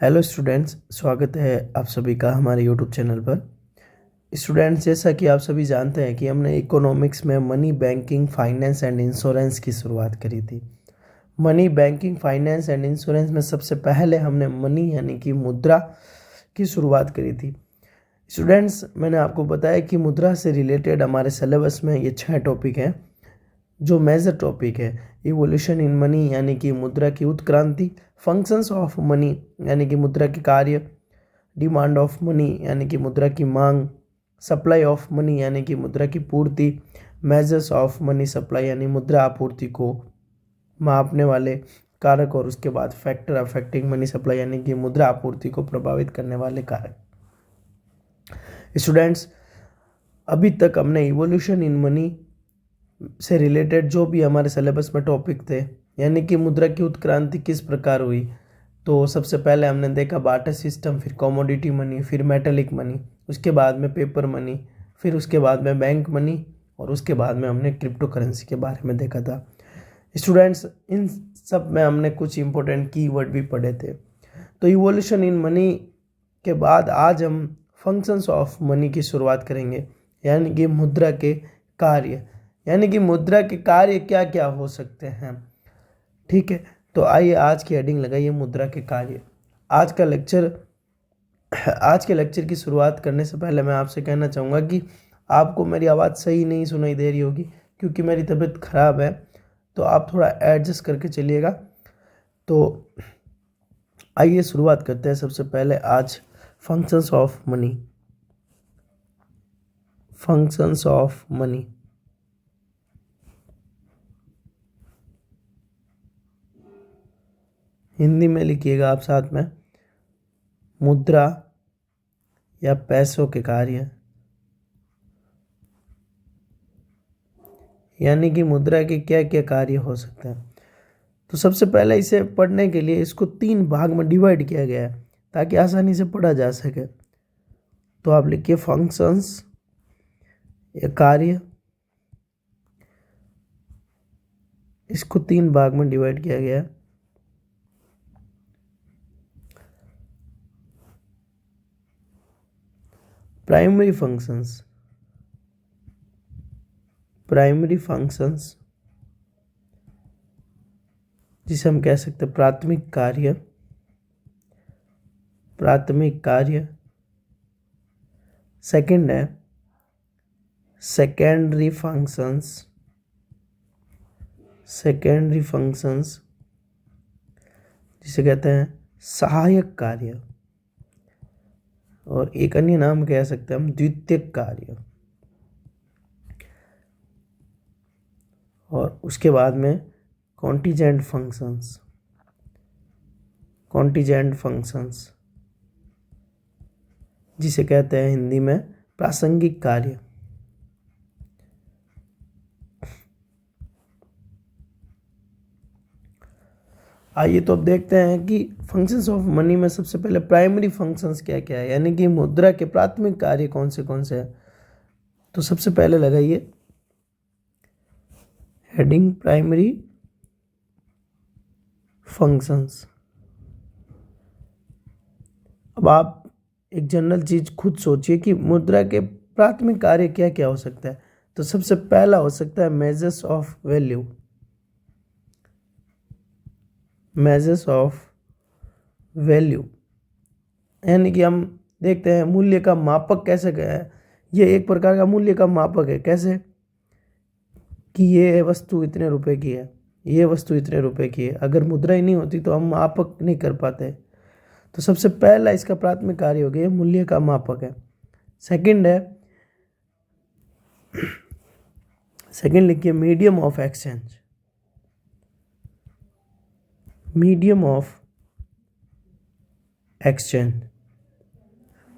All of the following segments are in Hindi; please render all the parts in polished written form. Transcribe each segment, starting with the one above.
हेलो स्टूडेंट्स, स्वागत है आप सभी का हमारे यूट्यूब चैनल पर। स्टूडेंट्स, जैसा कि आप सभी जानते हैं कि हमने इकोनॉमिक्स में money, banking, finance and insurance की शुरुआत करी थी। Money, banking, finance and insurance में सबसे पहले हमने मनी यानी कि मुद्रा की शुरुआत करी थी। स्टूडेंट्स, मैंने आपको बताया कि मुद्रा से रिलेटेड हमारे सिलेबस में ये 6 टॉपिक हैं। जो मेजर टॉपिक है, इवोल्यूशन इन मनी यानी कि मुद्रा की उत्क्रांति, फंक्शंस ऑफ मनी यानी कि मुद्रा के कार्य, डिमांड ऑफ मनी यानी कि मुद्रा की मांग, सप्लाई ऑफ मनी यानी कि मुद्रा की पूर्ति, मेजर्स ऑफ मनी सप्लाई यानी मुद्रा आपूर्ति को मापने वाले कारक, और उसके बाद फैक्टर अफेक्टिंग मनी सप्लाई यानी कि मुद्रा आपूर्ति को प्रभावित करने वाले कारक। स्टूडेंट्स, अभी तक हमने इवोल्यूशन इन मनी से रिलेटेड जो भी हमारे सिलेबस में टॉपिक थे, यानी कि मुद्रा की उत्क्रांति किस प्रकार हुई, तो सबसे पहले हमने देखा बार्टर सिस्टम, फिर कमोडिटी मनी, फिर मेटेलिक मनी, उसके बाद में पेपर मनी, फिर उसके बाद में बैंक मनी, और उसके बाद में हमने क्रिप्टो करेंसी के बारे में देखा था। स्टूडेंट्स, इन सब में हमने कुछ इंपॉर्टेंट कीवर्ड भी पढ़े थे। तो इवोल्यूशन इन मनी के बाद आज हम फंक्शंस ऑफ मनी की शुरुआत करेंगे, यानी कि मुद्रा के कार्य, यानी कि मुद्रा के कार्य क्या क्या हो सकते हैं। ठीक है, तो आइए आज की हेडिंग लगाइए, मुद्रा के कार्य। आज के लेक्चर की शुरुआत करने से पहले मैं आपसे कहना चाहूँगा कि आपको मेरी आवाज़ सही नहीं सुनाई दे रही होगी, क्योंकि मेरी तबीयत ख़राब है, तो आप थोड़ा एडजस्ट करके चलिएगा। तो आइए शुरुआत करते हैं। सबसे पहले आज functions of money. Functions of money, Hindi में लिखिएगा आप साथ में, मुद्रा या पैसों के कार्य, यानी कि मुद्रा के क्या क्या कार्य हो सकते हैं। तो सबसे पहले इसे पढ़ने के लिए इसको 3 भाग में डिवाइड किया गया है, ताकि आसानी से पढ़ा जा सके। तो आप लिखिए फंक्शंस या कार्य, इसको 3 भाग में डिवाइड किया गया है। प्राइमरी फंक्शंस, जिसे हम कह सकते हैं प्राथमिक कार्य। सेकंड है सेकेंडरी फंक्शंस, जिसे कहते हैं सहायक कार्य, और एक अन्य नाम कह सकते हैं हम द्वितीयक कार्य। और उसके बाद में कॉन्टीजेंट फंक्शंस, जिसे कहते हैं हिंदी में प्रासंगिक कार्य। आइए तो अब देखते हैं कि फंक्शंस ऑफ मनी में सबसे पहले प्राइमरी फंक्शंस क्या क्या है, यानी कि मुद्रा के प्राथमिक कार्य कौन से हैं। तो सबसे पहले लगाइए हेडिंग प्राइमरी फंक्शंस। अब आप एक जनरल चीज खुद सोचिए कि मुद्रा के प्राथमिक कार्य क्या क्या हो सकता है। तो सबसे पहला हो सकता है मेजर्स ऑफ वैल्यू, यानी कि हम देखते हैं मूल्य का मापक कैसे गया है। ये एक प्रकार का मूल्य का मापक है। कैसे कि ये वस्तु इतने रुपए की है, ये वस्तु इतने रुपए की है। अगर मुद्रा ही नहीं होती तो हम मापक नहीं कर पाते। तो सबसे पहला इसका प्राथमिक कार्य हो गया, मूल्य का मापक है। सेकंड लिखिए मीडियम ऑफ एक्सचेंज,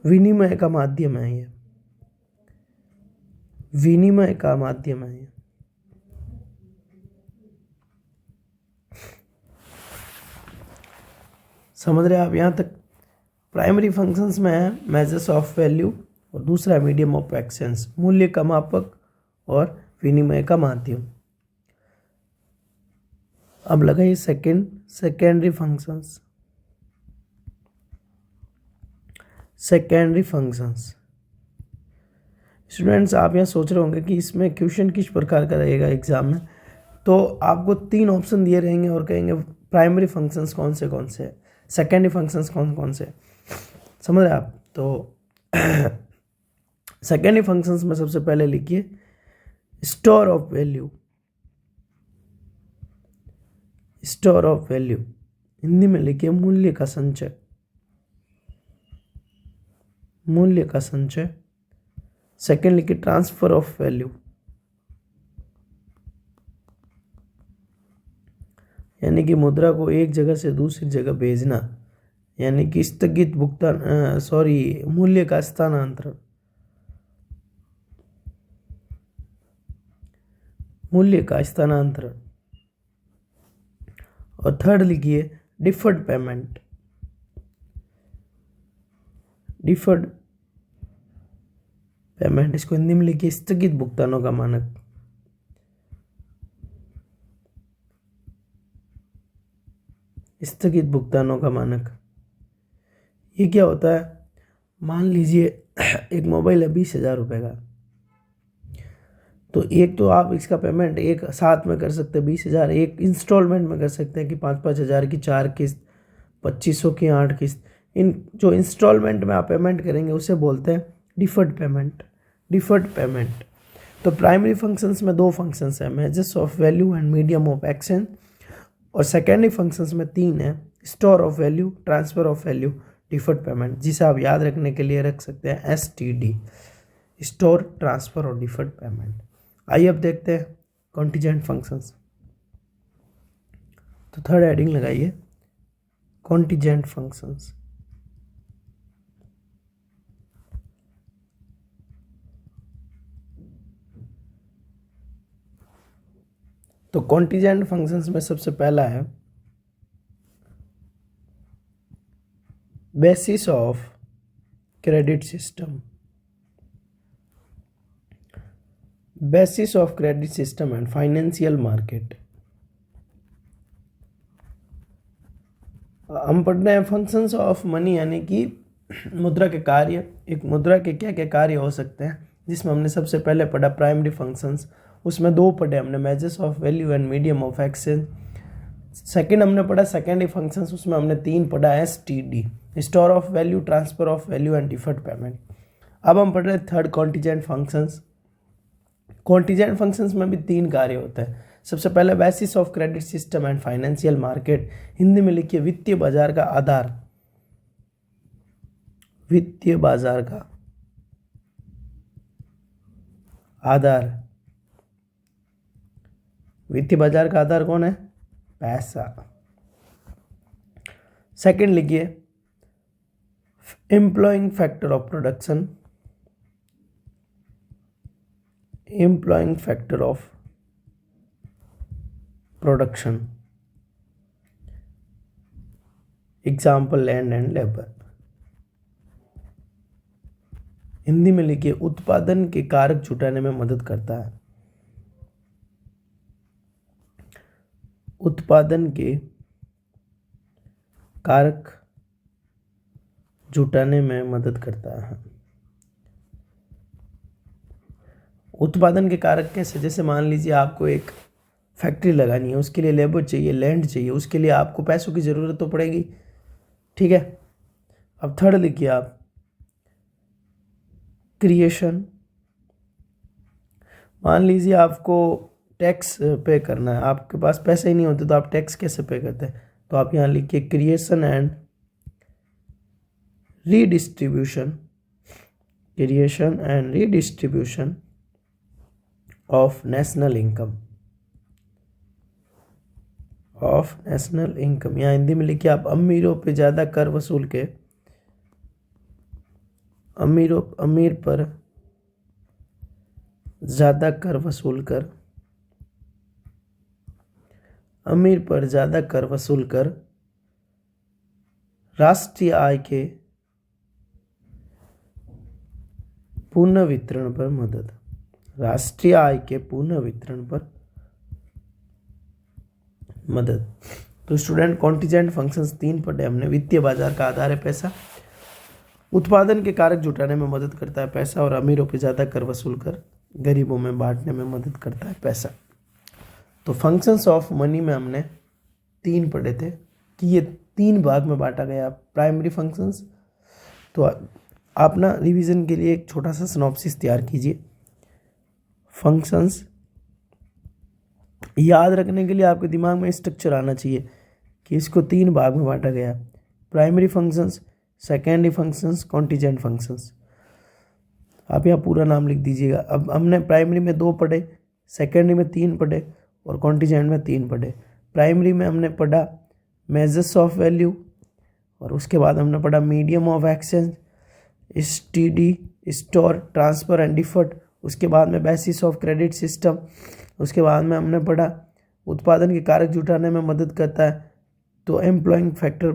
विनिमय का माध्यम है ये, समझ रहे हैं आप यहाँ तक। प्राइमरी फंक्शंस में है मेजर्स ऑफ वैल्यू, और दूसरा मीडियम ऑफ एक्सचेंज, मूल्य का मापक और विनिमय का माध्यम। अब लगाइए secondary functions. Secondary functions. Students आप यहाँ सोच रहे होंगे कि इसमें क्वेश्चन किस प्रकार का रहेगा एग्जाम में, तो आपको 3 ऑप्शन दिए रहेंगे और कहेंगे प्राइमरी फंक्शंस कौन से, सेकेंडरी फंक्शंस कौन से, समझ रहे आप। तो सेकेंडरी फंक्शंस में सबसे पहले लिखिए store of value. Store of value Hindi में लिखिए मूल्य का संचय। मूल्य का संचय। सेकेंड लिखिए ट्रांसफर ऑफ वैल्यू, यानी कि मुद्रा को एक जगह से दूसरी जगह भेजना, यानी कि स्थगित भुगतान मूल्य का स्थानांतरण। मूल्य का स्थानांतरण। और थर्ड लिखिए डिफर्ड पेमेंट। डिफर्ड पेमेंट, इसको हिंदी में लिखिए स्थगित भुगतानों का मानक। स्थगित भुगतानों का मानक ये क्या होता है? मान लीजिए एक मोबाइल है 20,000 रुपये का, तो एक तो आप इसका पेमेंट एक साथ में कर सकते हैं 20,000, एक इंस्टॉलमेंट में कर सकते हैं कि 5-5 हज़ार की 4 किस्त, 2500 की 8 किस्त। इन जो इंस्टॉलमेंट में आप पेमेंट करेंगे उसे बोलते हैं डिफर्ड पेमेंट। Deferred payment. तो प्राइमरी फंक्शंस में 2 फंक्शंस हैं, measures of value and medium of exchange. और सेकेंडरी फंक्शंस में 3 है, store of value, transfer of value, deferred payment, जिसे आप याद रखने के लिए रख सकते हैं STD, स्टोर, ट्रांसफर और डिफर्ड पेमेंट। आइए अब देखते हैं कॉन्टिजेंट फंक्शंस। तो थर्ड हेडिंग लगाइए कॉन्टिजेंट फंक्शंस। तो कॉन्टिजेंट फंक्शंस में सबसे पहला है basis of credit system. Basis of credit system and financial market. हम पढ़ रहे हैं फंक्शंस ऑफ मनी, यानी कि मुद्रा के कार्य। एक मुद्रा के क्या क्या कार्य हो सकते हैं, जिसमें हमने सबसे पहले पढ़ा प्राइमरी फंक्शंस, उसमें 2 पढ़े हमने, measures of value and medium of exchange. Second हमने पढ़ा सेकेंडरी फंक्शंस, उसमें हमने 3 पढ़ा STD, store of value, transfer of value and deferred payment. अब हम पढ़ रहे हैं third contingent functions. Contingent functions में भी 3 कार्य होते हैं। सबसे पहले basis of credit system and financial market, Hindi में लिखिए वित्तीय बाजार का आधार। वित्तीय बाजार का आधार। वित्तीय बाजार का आधार कौन है? पैसा। सेकंड लिखिए employing factor of production. Employing factor of production, example land and labour. Hindi में लिखिए उत्पादन के कारक जुटाने में मदद करता है। उत्पादन के कारक जुटाने में मदद करता है। उत्पादन के कारक कैसे? जैसे मान लीजिए आपको एक फैक्ट्री लगानी है, उसके लिए लेबर चाहिए, लैंड चाहिए, उसके लिए आपको पैसों की ज़रूरत तो पड़ेगी, ठीक है। अब थर्ड लिखिए आप क्रिएशन। मान लीजिए आपको टैक्स पे करना है, आपके पास पैसे ही नहीं होते तो आप टैक्स कैसे पे करते हैं? तो आप यहाँ लिखिए creation and redistribution. Creation and redistribution of national income. Of national income, यहाँ हिंदी में लिखिए आप अमीरों पे ज़्यादा कर वसूल के, अमीर पर ज़्यादा कर वसूल कर, अमीर पर ज़्यादा कर वसूल कर राष्ट्रीय आय के पुनर्वितरण पर मदद। राष्ट्रीय आय के पुनर्वितरण पर मदद। तो स्टूडेंट कॉन्टिजेंट फंक्शंस 3 पढ़े हमने। वित्तीय बाजार का आधार है पैसा, उत्पादन के कारक जुटाने में मदद करता है पैसा, और अमीरों पे ज़्यादा कर वसूल कर गरीबों में बांटने में मदद करता है पैसा। तो फंक्शंस ऑफ मनी में हमने 3 पढ़े थे कि ये 3 भाग में बांटा गया प्राइमरी फंक्शंस। तो आप ना रिवीजन के लिए एक छोटा सा सिनॉप्सिस तैयार कीजिए। फंक्शंस याद रखने के लिए आपके दिमाग में स्ट्रक्चर आना चाहिए कि इसको 3 भाग में बांटा गया, primary functions, secondary functions, contingent functions. आप यहाँ पूरा नाम लिख दीजिएगा। अब हमने प्राइमरी में 2 पढ़े, सेकेंडरी में 3 पढ़े और कॉन्टीजेंट में 3 पढ़े। प्राइमरी में हमने पढ़ा मेजर्स ऑफ वैल्यू, और उसके बाद हमने पढ़ा medium of exchange, STD, store, transfer and deferred. उसके बाद में बेसिस ऑफ क्रेडिट सिस्टम। उसके बाद में हमने पढ़ा उत्पादन के कारक जुटाने में मदद करता है, तो एम्प्लॉइंग फैक्टर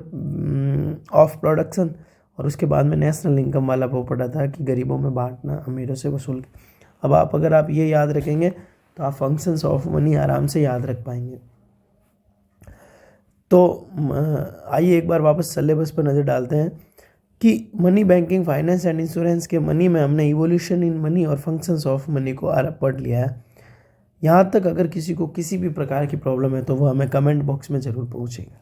ऑफ प्रोडक्शन। और उसके बाद में नेशनल इनकम वाला वो पढ़ा था कि गरीबों में बांटना, अमीरों से वसूल। अब अगर आप ये याद रखेंगे तो आप फंक्शंस ऑफ मनी आराम से याद रख पाएंगे। तो आइए एक बार वापस सिलेबस पर नज़र डालते हैं कि money banking, finance and insurance के मनी में हमने इवोल्यूशन इन मनी और फंक्शंस ऑफ मनी को पढ़ लिया है। यहाँ तक अगर किसी को किसी भी प्रकार की प्रॉब्लम है तो वो हमें कमेंट बॉक्स में ज़रूर पूछेगा।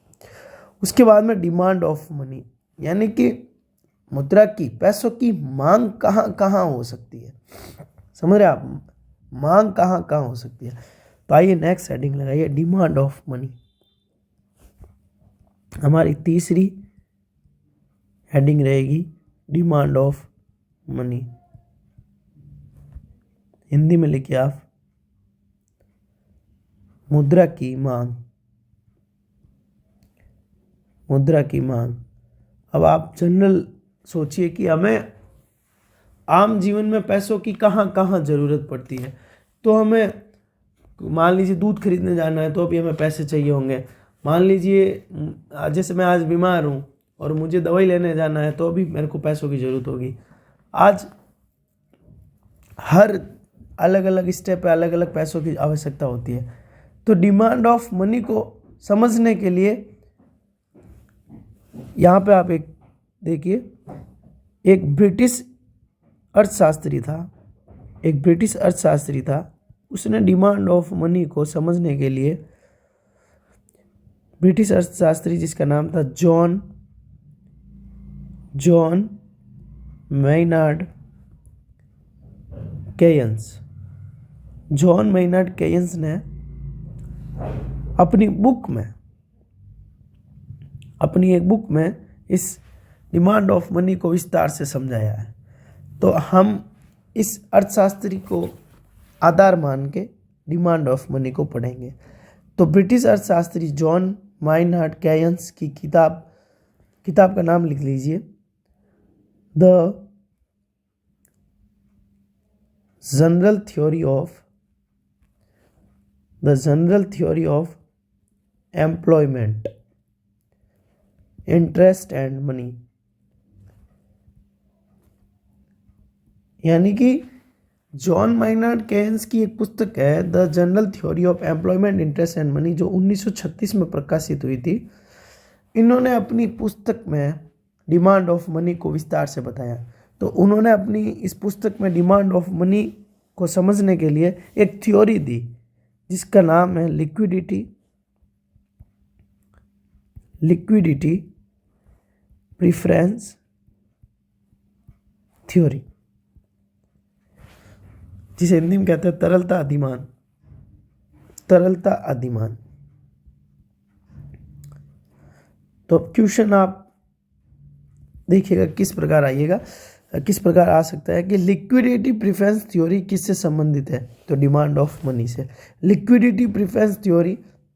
उसके बाद में डिमांड ऑफ मनी, यानी कि मुद्रा की, पैसों की मांग कहाँ कहाँ हो सकती है। समझ रहे आप, मांग कहाँ कहाँ हो सकती है। तो आइए नेक्स्ट हेडिंग लगाइए, डिमांड ऑफ मनी। हमारी तीसरी हेडिंग रहेगी डिमांड ऑफ मनी। हिंदी में लिखिए आप, मुद्रा की मांग, मुद्रा की मांग। अब आप जनरल सोचिए कि हमें आम जीवन में पैसों की कहाँ कहाँ ज़रूरत पड़ती है। तो हमें मान लीजिए दूध खरीदने जाना है तो अभी हमें पैसे चाहिए होंगे। मान लीजिए जैसे मैं आज बीमार हूँ और मुझे दवाई लेने जाना है तो अभी मेरे को पैसों की ज़रूरत होगी। आज हर अलग अलग स्टेप पे अलग अलग पैसों की आवश्यकता होती है। तो डिमांड ऑफ मनी को समझने के लिए यहाँ पे आप एक देखिए, एक ब्रिटिश अर्थशास्त्री था, उसने डिमांड ऑफ मनी को समझने के लिए, ब्रिटिश अर्थशास्त्री जिसका नाम था जॉन मेयनार्ड केयंस ने अपनी एक बुक में इस डिमांड ऑफ मनी को विस्तार से समझाया है। तो हम इस अर्थशास्त्री को आधार मान के डिमांड ऑफ मनी को पढ़ेंगे। तो ब्रिटिश अर्थशास्त्री जॉन मेयनार्ड केयंस की किताब का नाम लिख लीजिए, the general theory of employment, interest and money. यानी कि जॉन मेयनार्ड केयंस की एक पुस्तक है the general theory of employment, interest and money, जो 1936 में प्रकाशित हुई थी। इन्होंने अपनी पुस्तक में डिमांड ऑफ मनी को विस्तार से बताया। तो उन्होंने अपनी इस पुस्तक में डिमांड ऑफ मनी को समझने के लिए एक थ्योरी दी जिसका नाम है लिक्विडिटी प्रेफरेंस थ्योरी, जिसे हिंदी में कहते हैं तरलता अधिमान। तो क्वेश्चन आप देखिएगा किस प्रकार आ सकता है कि लिक्विडिटी प्रेफरेंस थ्योरी किससे संबंधित है। तो डिमांड ऑफ मनी से। लिक्विडिटी प्रेफरेंस थ्योरी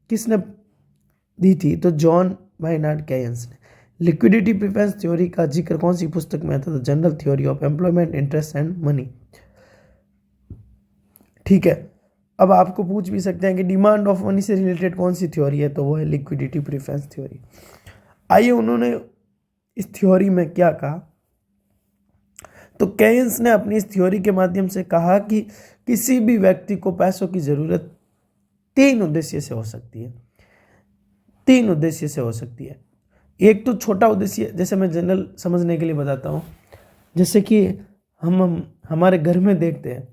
किसने दी थी? तो जॉन मेयनार्ड केयंस ने। लिक्विडिटी प्रेफरेंस थ्योरी का जिक्र कौन सी पुस्तक में था? तो general theory of employment, interest and money. ठीक है, अब आपको पूछ भी सकते हैं कि डिमांड ऑफ मनी से रिलेटेड कौन सी थ्योरी है? तो वो है लिक्विडिटी प्रेफरेंस थ्योरी। आइए उन्होंने इस थ्योरी में क्या कहा। तो केयंस ने अपनी इस थ्योरी के माध्यम से कहा कि किसी भी व्यक्ति को पैसों की जरूरत 3 उद्देश्य से हो सकती है। एक तो छोटा उद्देश्य, जैसे मैं जनरल समझने के लिए बताता हूँ, जैसे कि हम हमारे घर में देखते हैं,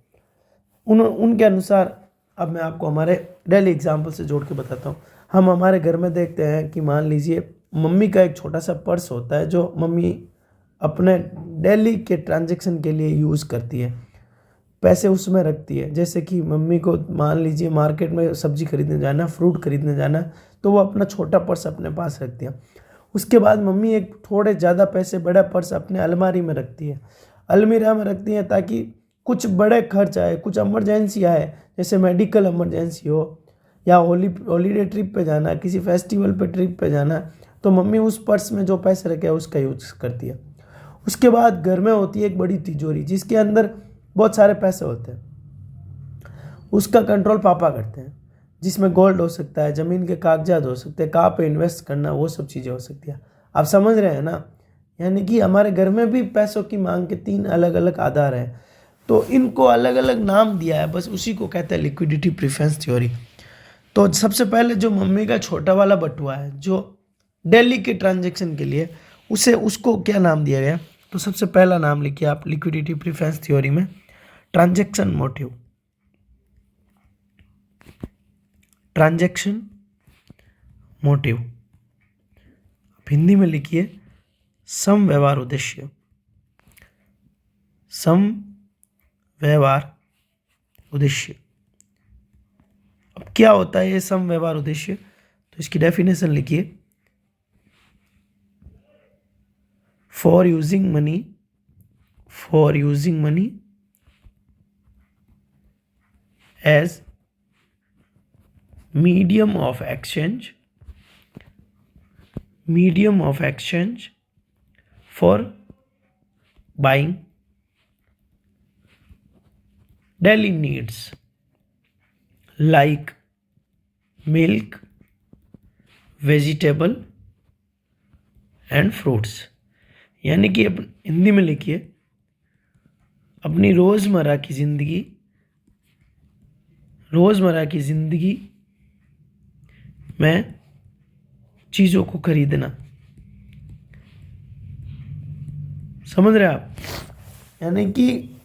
उनके अनुसार, अब मैं आपको हमारे डेली एग्जाम्पल से जोड़ के बताता हूँ। हम हमारे घर में देखते हैं कि मान लीजिए मम्मी का एक छोटा सा पर्स होता है जो मम्मी अपने डेली के ट्रांजैक्शन के लिए यूज़ करती है, पैसे उसमें रखती है। जैसे कि मम्मी को मान लीजिए मार्केट में सब्जी खरीदने जाना, फ्रूट खरीदने जाना, तो वो अपना छोटा पर्स अपने पास रखती है। उसके बाद मम्मी एक थोड़े ज़्यादा पैसे बड़ा पर्स अपने अलमारी में रखती है, अलमीरा में रखती है, ताकि कुछ बड़े खर्च आए, कुछ इमरजेंसी आए, जैसे मेडिकल इमरजेंसी हो या हॉलीडे ट्रिप पे जाना, किसी फेस्टिवल पे ट्रिप पे जाना, तो मम्मी उस पर्स में जो पैसे रखे हैं उसका यूज करती है। उसके बाद घर में होती है एक बड़ी तिजोरी जिसके अंदर बहुत सारे पैसे होते हैं, उसका कंट्रोल पापा करते हैं, जिसमें गोल्ड हो सकता है, ज़मीन के कागजात हो सकते हैं, कहाँ पे इन्वेस्ट करना, वो सब चीज़ें हो सकती है। आप समझ रहे हैं ना? यानी कि हमारे घर में भी पैसों की मांग के 3 अलग अलग आधार हैं, तो इनको अलग अलग नाम दिया है, बस उसी को कहते हैं लिक्विडिटी प्रेफरेंस थ्योरी। तो सबसे पहले जो मम्मी का छोटा वाला बटुआ है जो डेली के ट्रांजेक्शन के लिए, उसे उसको क्या नाम दिया गया? तो सबसे पहला नाम लिखिए आप लिक्विडिटी प्रेफरेंस थ्योरी में, transaction motive. Transaction motive Hindi में लिखिए सम व्यवहार उद्देश्य। सम व्यवहार उद्देश्य। अब क्या होता है ये सम व्यवहार उद्देश्य? तो इसकी डेफिनेशन लिखिए, for using money as medium of exchange for buying daily needs like milk, vegetable and fruits। यानी कि हिंदी में लिखिए, अपनी रोज़मर्रा की ज़िंदगी में चीज़ों को खरीदना। समझ रहे आप? यानी कि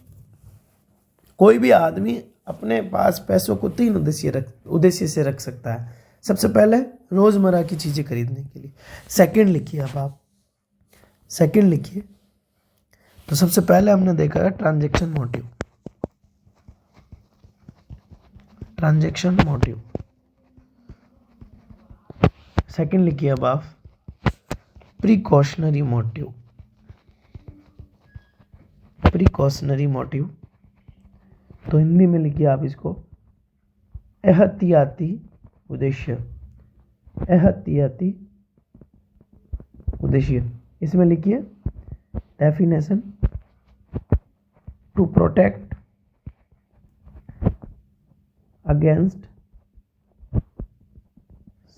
कोई भी आदमी अपने पास पैसों को 3 उद्देश्य से रख सकता है। सबसे पहले रोज़मर्रा की चीज़ें खरीदने के लिए। सेकंड लिखिए, अब आप सेकंड लिखिए। तो सबसे पहले हमने देखा है ट्रांजैक्शन मोटिव। सेकंड लिखिए अब आप प्रिकॉशनरी मोटिव। तो हिंदी में लिखिए आप इसको एहतियाती उद्देश्य। इसमें लिखिए definition, to protect against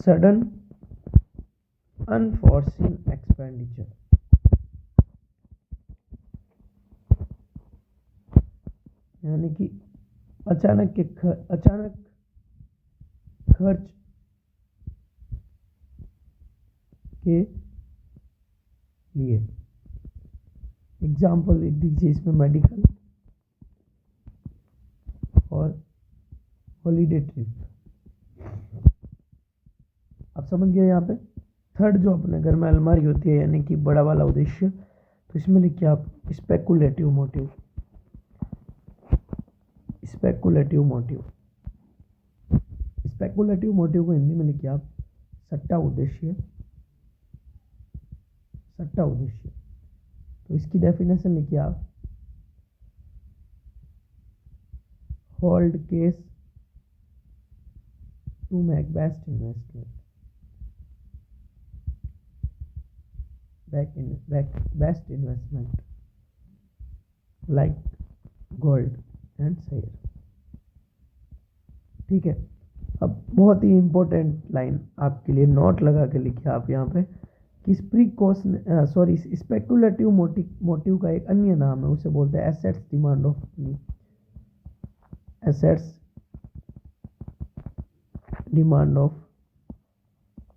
sudden unforeseen expenditure. यानी कि अचानक खर्च के लिए। एग्जाम्पल लिख दीजिए इसमें मेडिकल और हॉलीडे ट्रिप। आप समझ गए? यहाँ पे थर्ड जो अपने घर में अलमारी होती है, यानी कि बड़ा वाला उद्देश्य, तो इसमें लिखिए आप स्पेकुलेटिव मोटिव। स्पेकुलेटिव मोटिव को हिंदी में लिखिए आप सट्टा उद्देश्य। तो इसकी डेफिनेशन लिखिए आप hold cash to make best investment like gold and share. ठीक है। अब बहुत ही इंपॉर्टेंट लाइन आपके लिए नोट लगा के लिखिए आप यहाँ पे कि स्पेकुलेटिव मोटिव का एक अन्य नाम है, उसे बोलते हैं assets demand of money. Assets demand of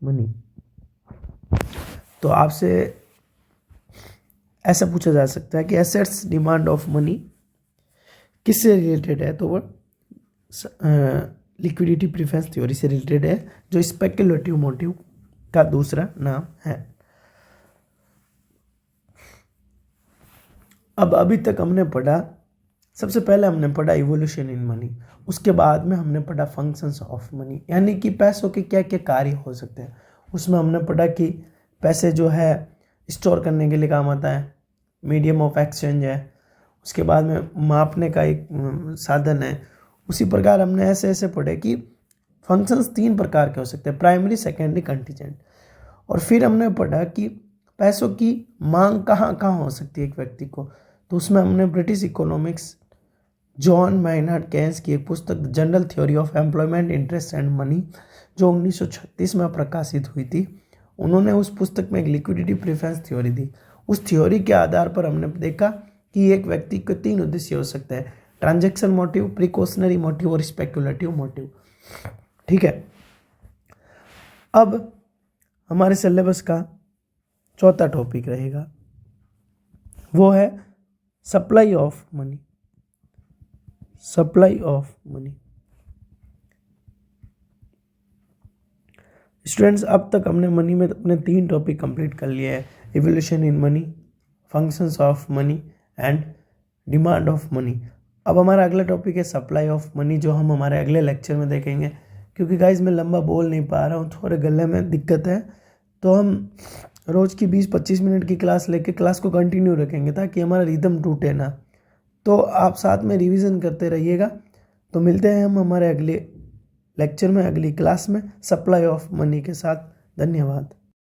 money. तो आपसे ऐसा पूछा जा सकता है कि एसेट्स डिमांड ऑफ मनी किससे रिलेटेड है, तो वो लिक्विडिटी प्रेफरेंस थ्योरी से रिलेटेड है, जो स्पेकुलेटिव मोटिव का दूसरा नाम है। अब अभी तक हमने पढ़ा, सबसे पहले हमने पढ़ा इवोल्यूशन इन मनी, उसके बाद में हमने पढ़ा फंक्शंस ऑफ मनी, यानी कि पैसों के क्या क्या कार्य हो सकते हैं। उसमें हमने पढ़ा कि पैसे जो है स्टोर करने के लिए काम आता है, मीडियम ऑफ एक्सचेंज है, उसके बाद में मापने का एक साधन है। उसी प्रकार हमने ऐसे ऐसे पढ़े कि फंक्शंस 3 प्रकार के हो सकते हैं, प्राइमरी, सेकेंडरी, कंटीजेंट। और फिर हमने पढ़ा कि पैसों की मांग कहाँ कहाँ हो सकती है एक व्यक्ति को, तो उसमें हमने ब्रिटिश इकोनॉमिक्स जॉन माइनहार्ड केन्स की एक पुस्तक general theory of employment, interest and money, जो 1936 में प्रकाशित हुई थी, उन्होंने उस पुस्तक में एक लिक्विडिटी प्रेफरेंस थ्योरी दी। उस थ्योरी के आधार पर हमने देखा कि एक व्यक्ति को 3 उद्देश्य हो सकते हैं, ट्रांजैक्शन मोटिव, प्रिकॉशनरी मोटिव और स्पेकुलेटिव मोटिव। ठीक है, अब हमारे सिलेबस का चौथा टॉपिक रहेगा, वो है supply of money. Supply of money. Students, अब तक हमने मनी में अपने 3 टॉपिक कंप्लीट कर लिए हैं, evolution in money, functions of money and demand of money. अब हमारा अगला टॉपिक है सप्लाई ऑफ मनी, जो हम हमारे अगले लेक्चर में देखेंगे। क्योंकि गाइज मैं लंबा बोल नहीं पा रहा हूँ, थोड़े गले में दिक्कत है, तो हम रोज़ की 20-25 मिनट की क्लास लेके क्लास को कंटिन्यू रखेंगे ताकि हमारा रिदम टूटे ना। तो आप साथ में रिवीजन करते रहिएगा। तो मिलते हैं हम हमारे अगले लेक्चर में, अगली क्लास में, सप्लाई ऑफ मनी के साथ। धन्यवाद।